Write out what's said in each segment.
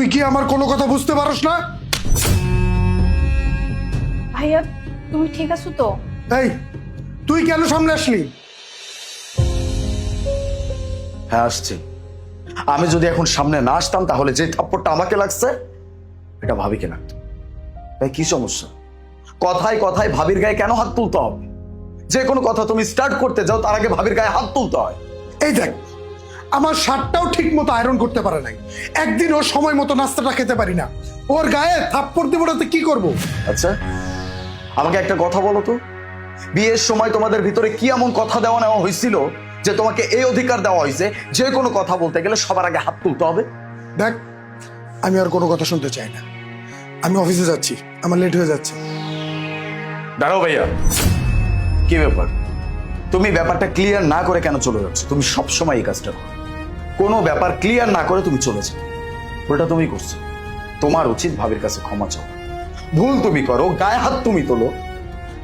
তুই কি আমার কোনো কথা বুঝতে পারস না? ভাইয়া তুমি ঠিক আছো তো? এই তুই কেন সামনে আসলি? হ্যাঁ আসছি। আমি যদি এখন সামনে না আসতাম তাহলে যে থাপ্পড়টা আমাকে লাগছে এটা ভাবিকে লাগতো। তাই কি সমস্যা? কথায় কথায় ভাবির গায়ে কেন হাত তুলতে হবে? যে কোনো কথা তুমি স্টার্ট করতে যাও তার আগে ভাবির গায়ে হাত তুলতে হয়। এই দেখ, আমার শার্টটাও ঠিক মতো আয়রন করতে পারে নাই, একদিনও সময় মতো নাস্তাটা খেতে পারি না, ওর গায়ে থাপ্পড় দিব না তো কি করবো? আচ্ছা আমাকে একটা কথা বলো তো, বিয়ের সময় তোমাদের ভিতরে কি এমন কথা দেওয়া নেওয়া হয়েছিল যে তোমাকে এই অধিকার দেওয়া হয়েছে যে কোনো কথা বলতে গেলে সবার আগে হাত তুলতে হবে? দেখ, আমি আর কোনো কথা শুনতে চাই না, আমি অফিসে যাচ্ছি, আমার লেট হয়ে যাচ্ছে। দাঁড়াও ভাইয়া, কি ব্যাপার? তুমি ব্যাপারটা ক্লিয়ার না করে কেন চলে যাচ্ছ? তুমি সবসময় এই কাজটা করো, কোনো ব্যাপার ক্লিয়ার না করে তুমি চলে যাও। ওটা তুমি করছো, তোমার উচিত ভাবির কাছে ক্ষমা চাও। ভুল তুমি করো, গায়ে হাত তুমি তোলো,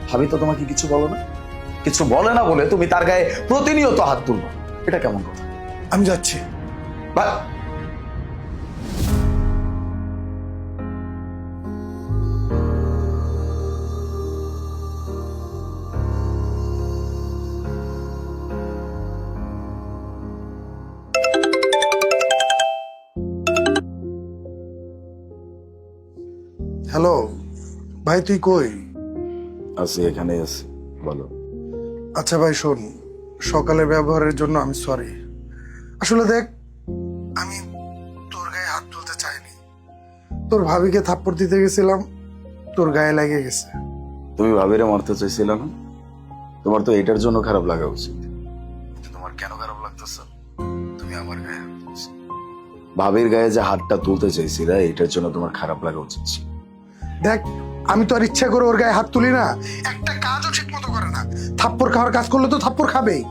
ভাবি তো তোমাকে কিছু বলো না, কিছু বলে না বলে তুমি তার গায়ে প্রতিনিয়ত হাত তুলবা, এটা কেমন কথা? আমি যাচ্ছি। বা হ্যালো ভাই, তুই কই? আছি, এখানে আছি, বলো। আচ্ছা ভাই শোন, সকালে ব্যবহারের জন্য আমি সরি। আসলে দেখ, আমি তোর গায়ে হাত তুলতে চাইনি, তোর ভাবিকে থাপ্পড় দিতে গেছিলাম, তোর গায়ে লেগে গেছে। তুমি ভাবিরে মারতে চাইছিলে না? তোমার তো এটার জন্য খারাপ লাগা উচিত। তোমার কেন খারাপ লাগতেছে? তুমি আমার গায়ে হাত তুলছো। ভাবির গায়ে যে হাতটা তুলতে চাইছিলে এটার জন্য তোমার খারাপ লাগা উচিত ছিল। দেখ, আমি তো আর ইচ্ছা করে ওর গায়ে হাত তুলি না, একটা কাজও ঠিক মতো করে না, থাপ্পড় খাওয়ার কাজ করলে তো থাপ্পড় খাবেই।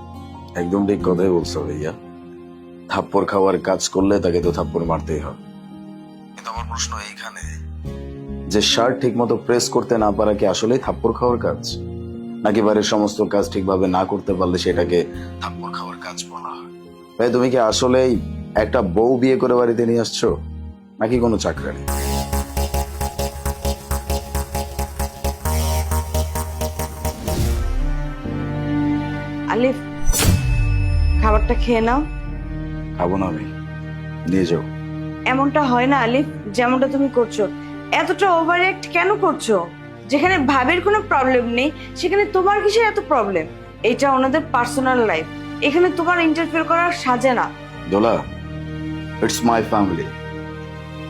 একদম ঠিক কথাই বলছো ভাইয়া, থাপ্পড় খাওয়ার কাজ করলে তাকে তো থাপ্পড় মারতেই হবে। কিন্তু আমার প্রশ্ন এইখানে যে শার্ট ঠিক মতো প্রেস করতে না পারা কি আসলেই থাপ্পড় খাওয়ার কাজ, নাকি বাড়ির সমস্ত কাজ ঠিকভাবে না করতে পারলে সেটাকে থাপ্পড় খাওয়ার কাজ বলা হয়? ভাই তুমি কি আসলেই একটা বউ বিয়ে করে বাড়িতে নিয়ে আসছো, নাকি কোনো চাকরানি? আলিফ, খাবারটা খেয়ে নাও। খাবো না আমি, নিয়ে যাও। এমনটা হয় না আলিফ, যেমনটা তুমি করছো। এতটা ওভার অ্যাক্ট কেন করছো? যেখানে ভাবের কোনো প্রবলেম নেই সেখানে তোমার কিসের এত প্রবলেম? এটা ওনাদের পার্সোনাল লাইফ, এখানে তোমার ইন্টারফেয়ার করার সাজে না। দোলা, ইটস মাই ফ্যামিলি।